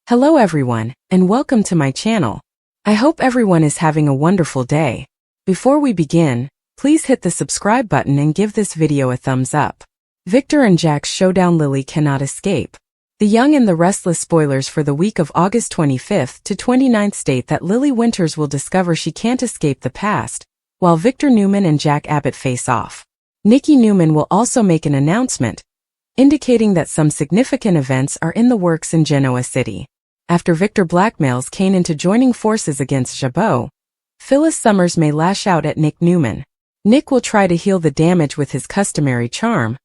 Hello everyone, and welcome to my channel. I hope everyone is having a wonderful day. Before we begin, please hit the subscribe button and give this video a thumbs up. Victor and Jack's showdown. Lily cannot escape. The Young and the Restless spoilers for the week of August 25th to 29th state that Lily Winters will discover she can't escape the past, while Victor Newman and Jack Abbott face off. Nikki Newman will also make an announcement, indicating that some significant events are in the works in Genoa City. After Victor blackmails Kane into joining forces against Jabot, Phyllis Summers may lash out at Nick Newman. Nick will try to heal the damage with his customary charm,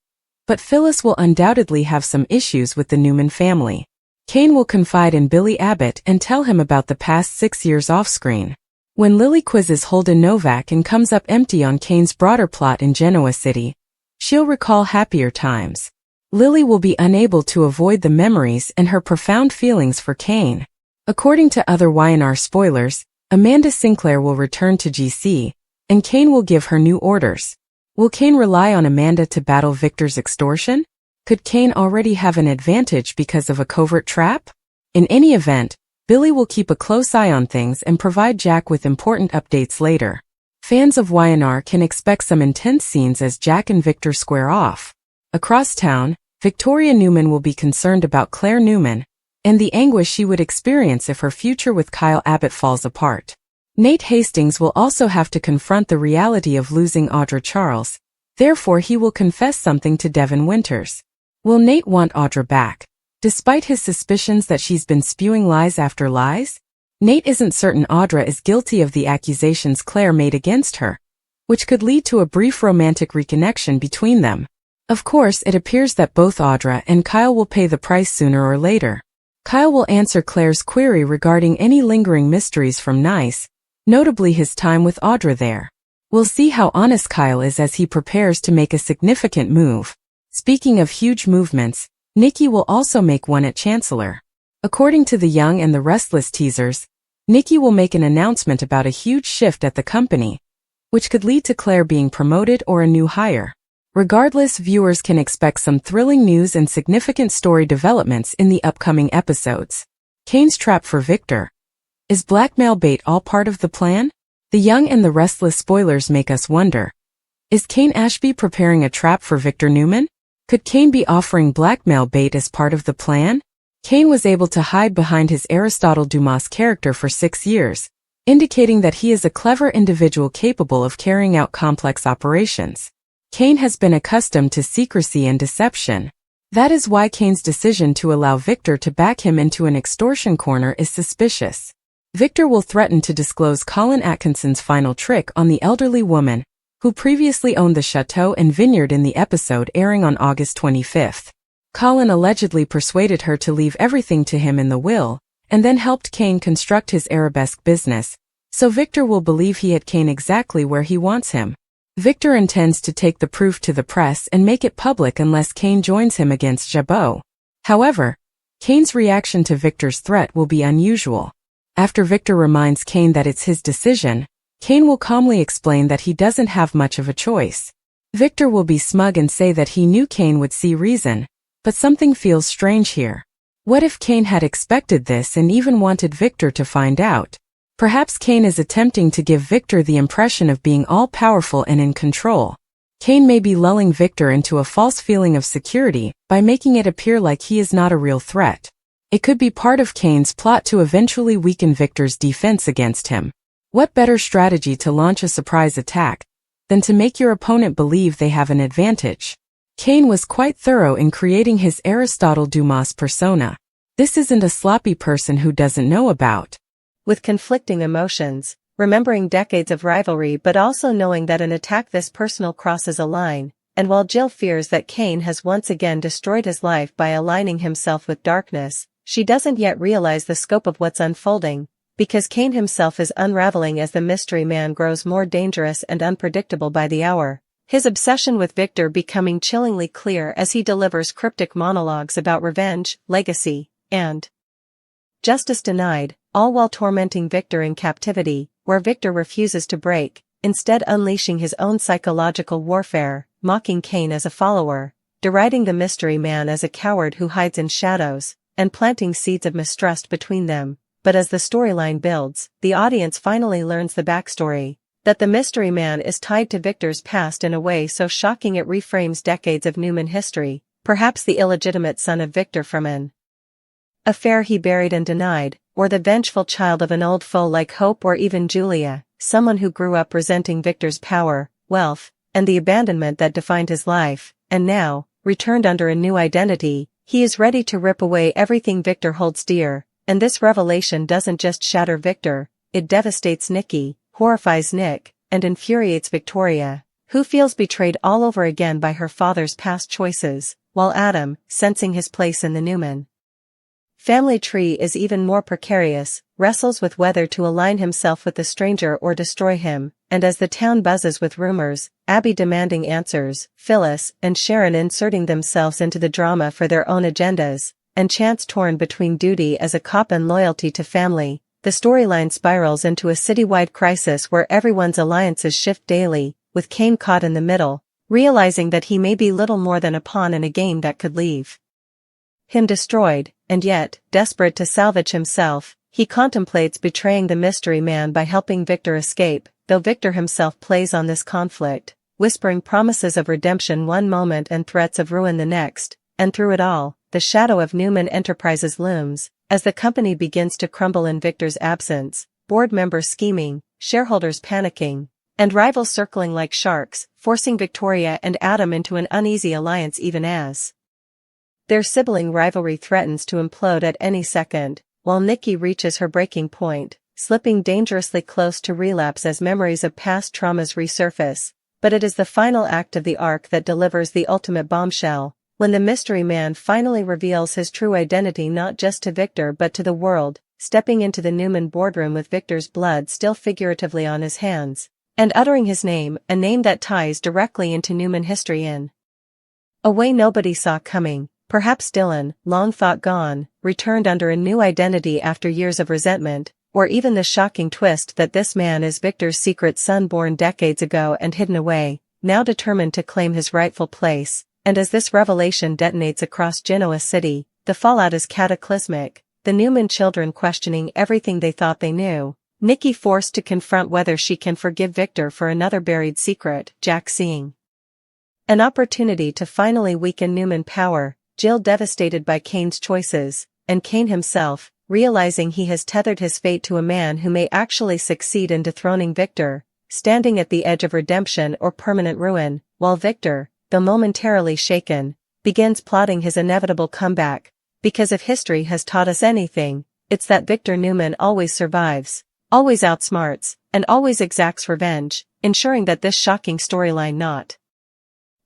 but Phyllis will undoubtedly have some issues with the Newman family. Kane will confide in Billy Abbott and tell him about the past 6 years off-screen. When Lily quizzes Holden Novak and comes up empty on Kane's broader plot in Genoa City, she'll recall happier times. Lily will be unable to avoid the memories and her profound feelings for Kane. According to other YNR spoilers, Amanda Sinclair will return to GC, and Kane will give her new orders. Will Kane rely on Amanda to battle Victor's extortion? Could Kane already have an advantage because of a covert trap? In any event, Billy will keep a close eye on things and provide Jack with important updates later. Fans of YNR can expect some intense scenes as Jack and Victor square off. Across town, Victoria Newman will be concerned about Claire Newman and the anguish she would experience if her future with Kyle Abbott falls apart. Nate Hastings will also have to confront the reality of losing Audra Charles, therefore he will confess something to Devin Winters. Will Nate want Audra back? Despite his suspicions that she's been spewing lies after lies, Nate isn't certain Audra is guilty of the accusations Claire made against her, which could lead to a brief romantic reconnection between them. Of course, it appears that both Audra and Kyle will pay the price sooner or later. Kyle will answer Claire's query regarding any lingering mysteries from Nice, notably his time with Audra there. We'll see how honest Kyle is as he prepares to make a significant move. Speaking of huge movements, Nikki will also make one at Chancellor. According to the Young and the Restless teasers, Nikki will make an announcement about a huge shift at the company, which could lead to Claire being promoted or a new hire. Regardless, viewers can expect some thrilling news and significant story developments in the upcoming episodes. Kane's trap for Victor. Is blackmail bait all part of the plan? The Young and the Restless spoilers make us wonder. Is Kane Ashby preparing a trap for Victor Newman? Could Kane be offering blackmail bait as part of the plan? Kane was able to hide behind his Aristotle Dumas character for 6 years, indicating that he is a clever individual capable of carrying out complex operations. Kane has been accustomed to secrecy and deception. That is why Kane's decision to allow Victor to back him into an extortion corner is suspicious. Victor will threaten to disclose Colin Atkinson's final trick on the elderly woman, who previously owned the chateau and vineyard in the episode airing on August 25th. Colin allegedly persuaded her to leave everything to him in the will, and then helped Kane construct his arabesque business, so Victor will believe he had Kane exactly where he wants him. Victor intends to take the proof to the press and make it public unless Kane joins him against Jabot. However, Kane's reaction to Victor's threat will be unusual. After Victor reminds Kane that it's his decision, Kane will calmly explain that he doesn't have much of a choice. Victor will be smug and say that he knew Kane would see reason, but something feels strange here. What if Kane had expected this and even wanted Victor to find out? Perhaps Kane is attempting to give Victor the impression of being all-powerful and in control. Kane may be lulling Victor into a false feeling of security by making it appear like he is not a real threat. It could be part of Kane's plot to eventually weaken Victor's defense against him. What better strategy to launch a surprise attack than to make your opponent believe they have an advantage? Kane was quite thorough in creating his Aristotle Dumas persona. This isn't a sloppy person who doesn't know about. With conflicting emotions, remembering decades of rivalry but also knowing that an attack this personal crosses a line, and while Jill fears that Kane has once again destroyed his life by aligning himself with darkness, she doesn't yet realize the scope of what's unfolding, because Kane himself is unraveling as the mystery man grows more dangerous and unpredictable by the hour, his obsession with Victor becoming chillingly clear as he delivers cryptic monologues about revenge, legacy, and justice denied, all while tormenting Victor in captivity, where Victor refuses to break, instead unleashing his own psychological warfare, mocking Kane as a follower, deriding the mystery man as a coward who hides in shadows, and planting seeds of mistrust between them. But as the storyline builds, the audience finally learns the backstory. That the mystery man is tied to Victor's past in a way so shocking it reframes decades of Newman history, perhaps the illegitimate son of Victor from an affair he buried and denied, or the vengeful child of an old foe like Hope, or even Julia, someone who grew up resenting Victor's power, wealth, and the abandonment that defined his life, and now, returned under a new identity, he is ready to rip away everything Victor holds dear. And this revelation doesn't just shatter Victor, it devastates Nikki, horrifies Nick, and infuriates Victoria, who feels betrayed all over again by her father's past choices, while Adam, sensing his place in the Newman family tree, is even more precarious, wrestles with whether to align himself with the stranger or destroy him, and as the town buzzes with rumors, Abby demanding answers, Phyllis and Sharon inserting themselves into the drama for their own agendas, and Chance torn between duty as a cop and loyalty to family, the storyline spirals into a citywide crisis where everyone's alliances shift daily, with Kane caught in the middle, realizing that he may be little more than a pawn in a game that could leave him destroyed, and yet, desperate to salvage himself, he contemplates betraying the mystery man by helping Victor escape, though Victor himself plays on this conflict, whispering promises of redemption one moment and threats of ruin the next, and through it all, the shadow of Newman Enterprises looms, as the company begins to crumble in Victor's absence, board members scheming, shareholders panicking, and rivals circling like sharks, forcing Victoria and Adam into an uneasy alliance even as their sibling rivalry threatens to implode at any second, while Nikki reaches her breaking point, slipping dangerously close to relapse as memories of past traumas resurface. But it is the final act of the arc that delivers the ultimate bombshell, when the mystery man finally reveals his true identity not just to Victor but to the world, stepping into the Newman boardroom with Victor's blood still figuratively on his hands, and uttering his name, a name that ties directly into Newman history in a way nobody saw coming. Perhaps Dylan, long thought gone, returned under a new identity after years of resentment, or even the shocking twist that this man is Victor's secret son born decades ago and hidden away, now determined to claim his rightful place. And as this revelation detonates across Genoa City, the fallout is cataclysmic, the Newman children questioning everything they thought they knew, Nikki forced to confront whether she can forgive Victor for another buried secret, Jack seeing an opportunity to finally weaken Newman power, Jill devastated by Kane's choices, and Kane himself, realizing he has tethered his fate to a man who may actually succeed in dethroning Victor, standing at the edge of redemption or permanent ruin, while Victor, though momentarily shaken, begins plotting his inevitable comeback, because if history has taught us anything, it's that Victor Newman always survives, always outsmarts, and always exacts revenge, ensuring that this shocking storyline not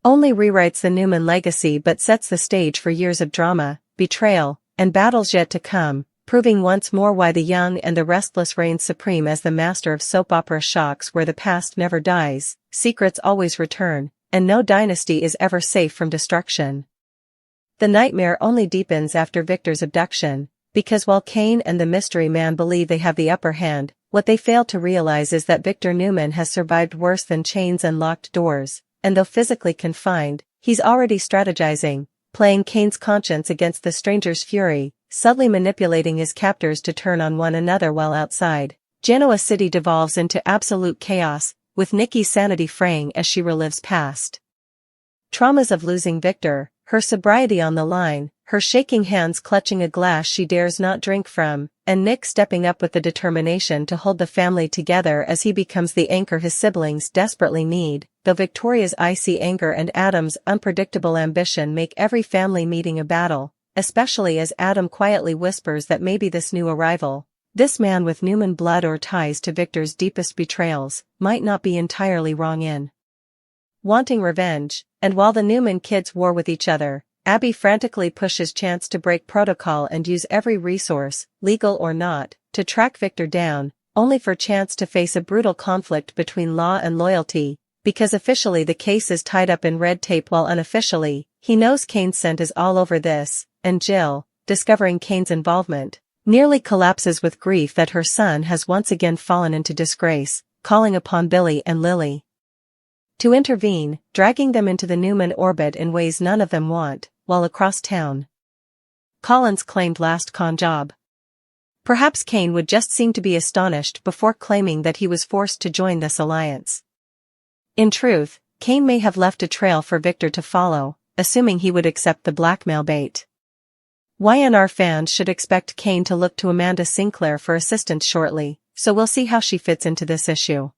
only rewrites the Newman legacy but sets the stage for years of drama, betrayal, and battles yet to come, proving once more why the young and the restless reigns supreme as the master of soap opera shocks where the past never dies, secrets always return, and no dynasty is ever safe from destruction. The nightmare only deepens after Victor's abduction, because while Kane and the mystery man believe they have the upper hand, what they fail to realize is that Victor Newman has survived worse than chains and locked doors. And though physically confined, he's already strategizing, playing Kane's conscience against the stranger's fury, subtly manipulating his captors to turn on one another while outside. Genoa City devolves into absolute chaos, with Nikki's sanity fraying as she relives past traumas of losing Victor, her sobriety on the line, her shaking hands clutching a glass she dares not drink from, and Nick stepping up with the determination to hold the family together as he becomes the anchor his siblings desperately need, though Victoria's icy anger and Adam's unpredictable ambition make every family meeting a battle, especially as Adam quietly whispers that maybe this new arrival, this man with Newman blood or ties to Victor's deepest betrayals, might not be entirely wrong in wanting revenge. And while the Newman kids war with each other, Abby frantically pushes Chance to break protocol and use every resource, legal or not, to track Victor down, only for Chance to face a brutal conflict between law and loyalty, because officially the case is tied up in red tape while unofficially, he knows Kane's scent is all over this, and Jill, discovering Kane's involvement, nearly collapses with grief that her son has once again fallen into disgrace, calling upon Billy and Lily to intervene, dragging them into the Newman orbit in ways none of them want, while across town, Collins claimed last con job. Perhaps Kane would just seem to be astonished before claiming that he was forced to join this alliance. In truth, Kane may have left a trail for Victor to follow, assuming he would accept the blackmail bait. YNR fans should expect Kane to look to Amanda Sinclair for assistance shortly, so we'll see how she fits into this issue.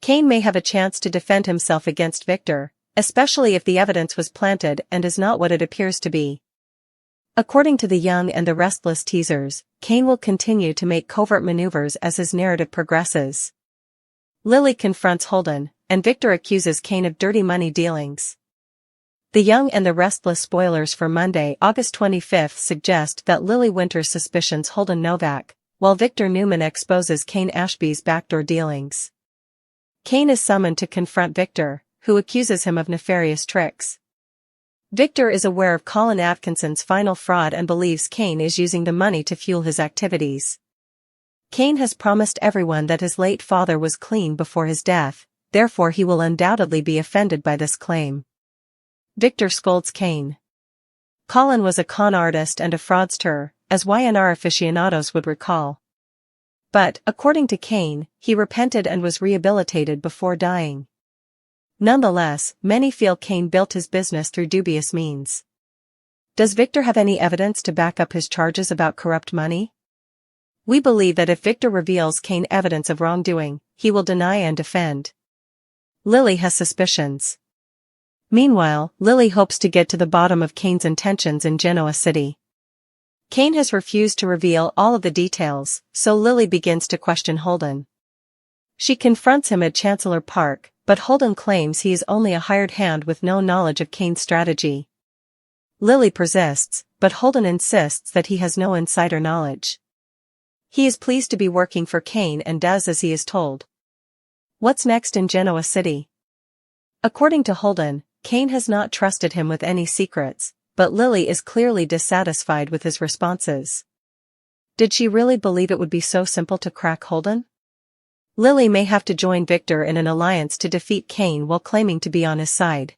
Kane may have a chance to defend himself against Victor, especially if the evidence was planted and is not what it appears to be. According to the Young and the Restless teasers, Kane will continue to make covert maneuvers as his narrative progresses. Lily confronts Holden, and Victor accuses Kane of dirty money dealings. The Young and the Restless spoilers for Monday, August 25th suggest that Lily Winters suspicions Holden Novak, while Victor Newman exposes Kane Ashby's backdoor dealings. Kane is summoned to confront Victor, who accuses him of nefarious tricks. Victor is aware of Colin Atkinson's final fraud and believes Kane is using the money to fuel his activities. Kane has promised everyone that his late father was clean before his death, therefore he will undoubtedly be offended by this claim. Victor scolds Kane. Colin was a con artist and a fraudster, as YNR aficionados would recall. But, according to Kane, he repented and was rehabilitated before dying. Nonetheless, many feel Kane built his business through dubious means. Does Victor have any evidence to back up his charges about corrupt money? We believe that if Victor reveals Kane evidence of wrongdoing, he will deny and defend. Lily has suspicions. Meanwhile, Lily hopes to get to the bottom of Kane's intentions in Genoa City. Kane has refused to reveal all of the details, so Lily begins to question Holden. She confronts him at Chancellor Park, but Holden claims he is only a hired hand with no knowledge of Kane's strategy. Lily persists, but Holden insists that he has no insider knowledge. He is pleased to be working for Kane and does as he is told. What's next in Genoa City? According to Holden, Kane has not trusted him with any secrets, but Lily is clearly dissatisfied with his responses. Did she really believe it would be so simple to crack Holden? Lily may have to join Victor in an alliance to defeat Kane while claiming to be on his side.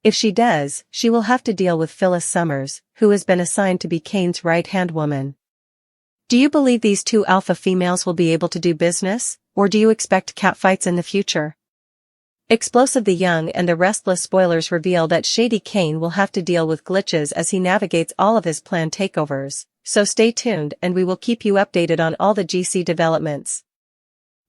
If she does, she will have to deal with Phyllis Summers, who has been assigned to be Kane's right-hand woman. Do you believe these two alpha females will be able to do business, or do you expect catfights in the future? Explosive The Young and the Restless spoilers reveal that Shady Kane will have to deal with glitches as he navigates all of his planned takeovers, so stay tuned and we will keep you updated on all the GC developments.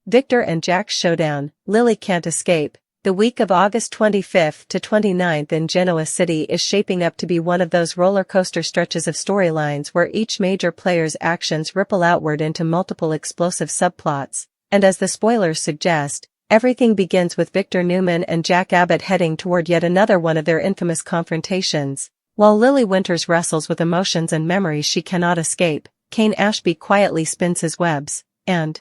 Victor and Jack's showdown, Lily can't escape. The week of August 25th to 29th in Genoa City is shaping up to be one of those roller coaster stretches of storylines where each major player's actions ripple outward into multiple explosive subplots, and as the spoilers suggest, everything begins with Victor Newman and Jack Abbott heading toward yet another one of their infamous confrontations. While Lily Winters wrestles with emotions and memories she cannot escape, Kane Ashby quietly spins his webs, and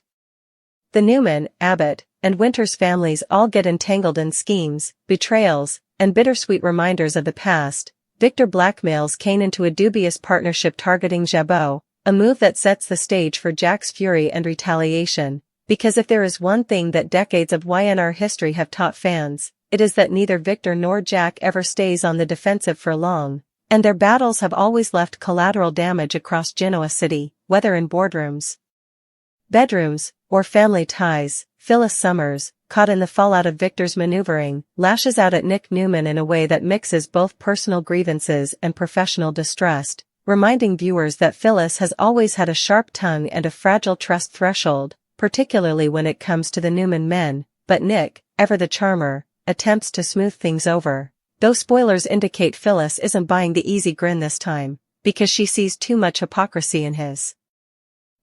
the Newman, Abbott, and Winters families all get entangled in schemes, betrayals, and bittersweet reminders of the past. Victor blackmails Kane into a dubious partnership targeting Jabot, a move that sets the stage for Jack's fury and retaliation, because if there is one thing that decades of YNR history have taught fans, it is that neither Victor nor Jack ever stays on the defensive for long, and their battles have always left collateral damage across Genoa City, whether in boardrooms, bedrooms, or family ties. Phyllis Summers, caught in the fallout of Victor's maneuvering, lashes out at Nick Newman in a way that mixes both personal grievances and professional distrust, reminding viewers that Phyllis has always had a sharp tongue and a fragile trust threshold, particularly when it comes to the Newman men, but Nick, ever the charmer, attempts to smooth things over. Though spoilers indicate Phyllis isn't buying the easy grin this time, because she sees too much hypocrisy in his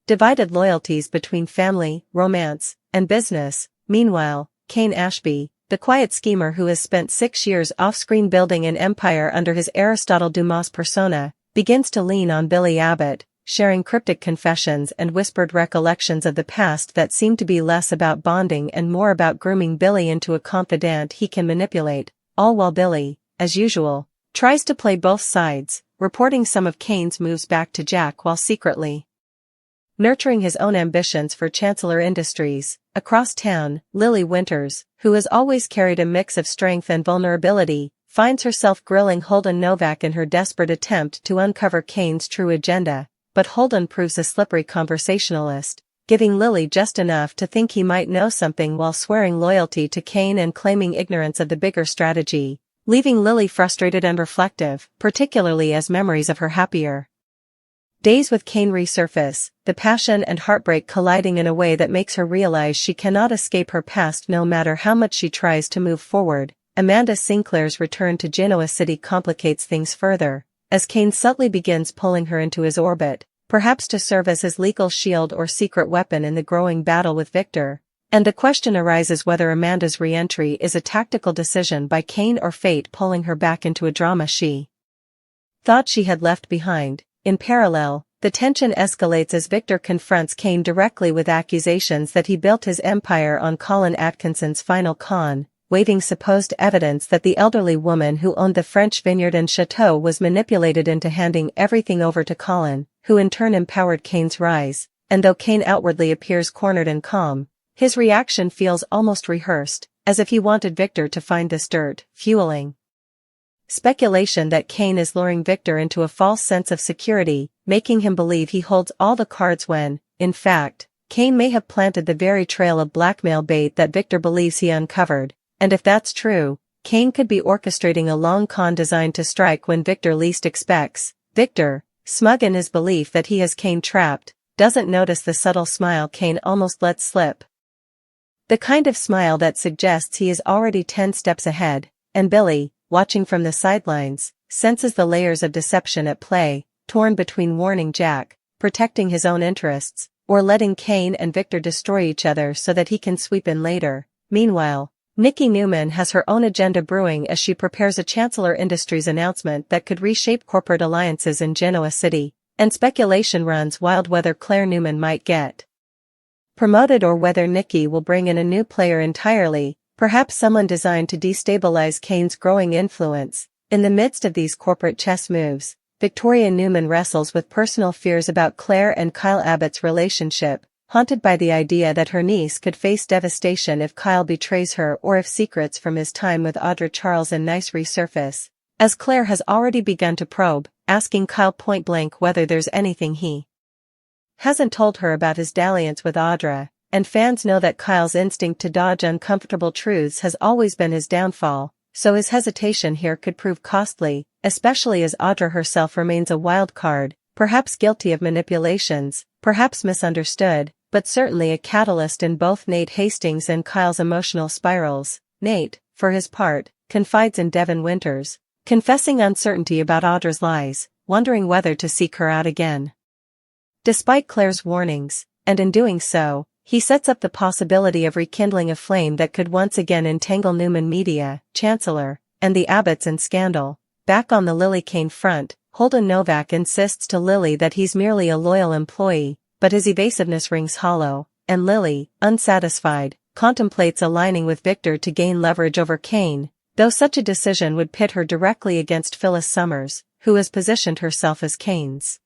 divided loyalties between family, romance, and business. Meanwhile, Kane Ashby, the quiet schemer who has spent 6 years off-screen building an empire under his Aristotle Dumas persona, begins to lean on Billy Abbott, sharing cryptic confessions and whispered recollections of the past that seem to be less about bonding and more about grooming Billy into a confidant he can manipulate, all while Billy, as usual, tries to play both sides, reporting some of Kane's moves back to Jack while secretly nurturing his own ambitions for Chancellor Industries. Across town, Lily Winters, who has always carried a mix of strength and vulnerability, finds herself grilling Holden Novak in her desperate attempt to uncover Kane's true agenda, but Holden proves a slippery conversationalist, giving Lily just enough to think he might know something while swearing loyalty to Kane and claiming ignorance of the bigger strategy, leaving Lily frustrated and reflective, particularly as memories of her happier days with Kane resurface, the passion and heartbreak colliding in a way that makes her realize she cannot escape her past no matter how much she tries to move forward. Amanda Sinclair's return to Genoa City complicates things further, as Kane subtly begins pulling her into his orbit, perhaps to serve as his legal shield or secret weapon in the growing battle with Victor. And the question arises whether Amanda's re-entry is a tactical decision by Kane or fate pulling her back into a drama she thought she had left behind. In parallel, the tension escalates as Victor confronts Kane directly with accusations that he built his empire on Colin Atkinson's final con, waving supposed evidence that the elderly woman who owned the French vineyard and chateau was manipulated into handing everything over to Colin, who in turn empowered Kane's rise. And though Kane outwardly appears cornered and calm, his reaction feels almost rehearsed, as if he wanted Victor to find this dirt, fueling speculation that Kane is luring Victor into a false sense of security, making him believe he holds all the cards when, in fact, Kane may have planted the very trail of blackmail bait that Victor believes he uncovered. And if that's true, Kane could be orchestrating a long con designed to strike when Victor least expects. Victor, smug in his belief that he has Kane trapped, doesn't notice the subtle smile Kane almost lets slip. The kind of smile that suggests he is already 10 steps ahead, and Billy, watching from the sidelines, senses the layers of deception at play, torn between warning Jack, protecting his own interests, or letting Kane and Victor destroy each other so that he can sweep in later. Meanwhile, Nikki Newman has her own agenda brewing as she prepares a Chancellor Industries announcement that could reshape corporate alliances in Genoa City, and speculation runs wild whether Claire Newman might get promoted or whether Nikki will bring in a new player entirely, perhaps someone designed to destabilize Kane's growing influence. In the midst of these corporate chess moves, Victoria Newman wrestles with personal fears about Claire and Kyle Abbott's relationship, haunted by the idea that her niece could face devastation if Kyle betrays her or if secrets from his time with Audra Charles and Nice resurface, as Claire has already begun to probe, asking Kyle point-blank whether there's anything he hasn't told her about his dalliance with Audra, and fans know that Kyle's instinct to dodge uncomfortable truths has always been his downfall, so his hesitation here could prove costly, especially as Audra herself remains a wild card, perhaps guilty of manipulations, perhaps misunderstood, but certainly a catalyst in both Nate Hastings and Kyle's emotional spirals. Nate, for his part, confides in Devin Winters, confessing uncertainty about Audra's lies, wondering whether to seek her out again. Despite Claire's warnings, and in doing so, he sets up the possibility of rekindling a flame that could once again entangle Newman Media, Chancellor, and the Abbotts in scandal. Back on the Lily Kane front, Holden Novak insists to Lily that he's merely a loyal employee, but his evasiveness rings hollow, and Lily, unsatisfied, contemplates aligning with Victor to gain leverage over Kane, though such a decision would pit her directly against Phyllis Summers, who has positioned herself as Kane's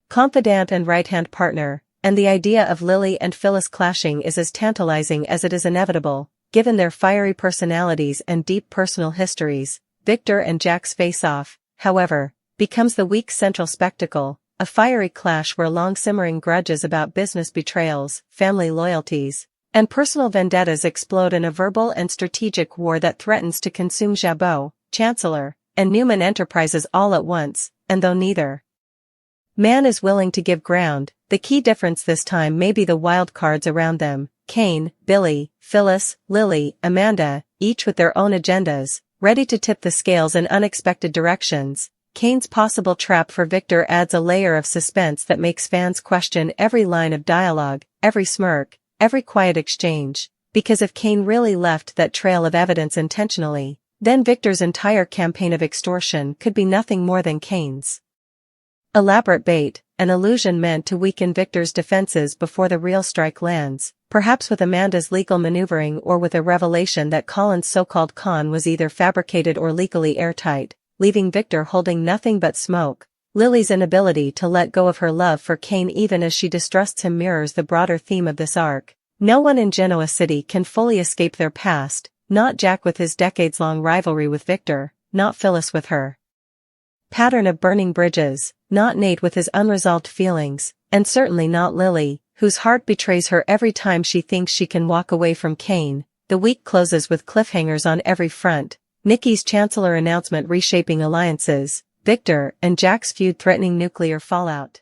confidant and right-hand partner, and the idea of Lily and Phyllis clashing is as tantalizing as it is inevitable, given their fiery personalities and deep personal histories. Victor and Jack's face-off, however, becomes the week's central spectacle, a fiery clash where long-simmering grudges about business betrayals, family loyalties, and personal vendettas explode in a verbal and strategic war that threatens to consume Jabot, Chancellor, and Newman Enterprises all at once, and though neither man is willing to give ground, the key difference this time may be the wild cards around them: Kane, Billy, Phyllis, Lily, Amanda, each with their own agendas, ready to tip the scales in unexpected directions. Kane's possible trap for Victor adds a layer of suspense that makes fans question every line of dialogue, every smirk, every quiet exchange, because if Kane really left that trail of evidence intentionally, then Victor's entire campaign of extortion could be nothing more than Kane's elaborate bait, an illusion meant to weaken Victor's defenses before the real strike lands, perhaps with Amanda's legal maneuvering or with a revelation that Colin's so-called con was either fabricated or legally airtight, leaving Victor holding nothing but smoke. Lily's inability to let go of her love for Kane even as she distrusts him mirrors the broader theme of this arc. No one in Genoa City can fully escape their past, not Jack with his decades-long rivalry with Victor, not Phyllis with her pattern of burning bridges, not Nate with his unresolved feelings, and certainly not Lily, whose heart betrays her every time she thinks she can walk away from Kane. The week closes with cliffhangers on every front, Nikki's Chancellor announcement reshaping alliances, Victor and Jack's feud threatening nuclear fallout.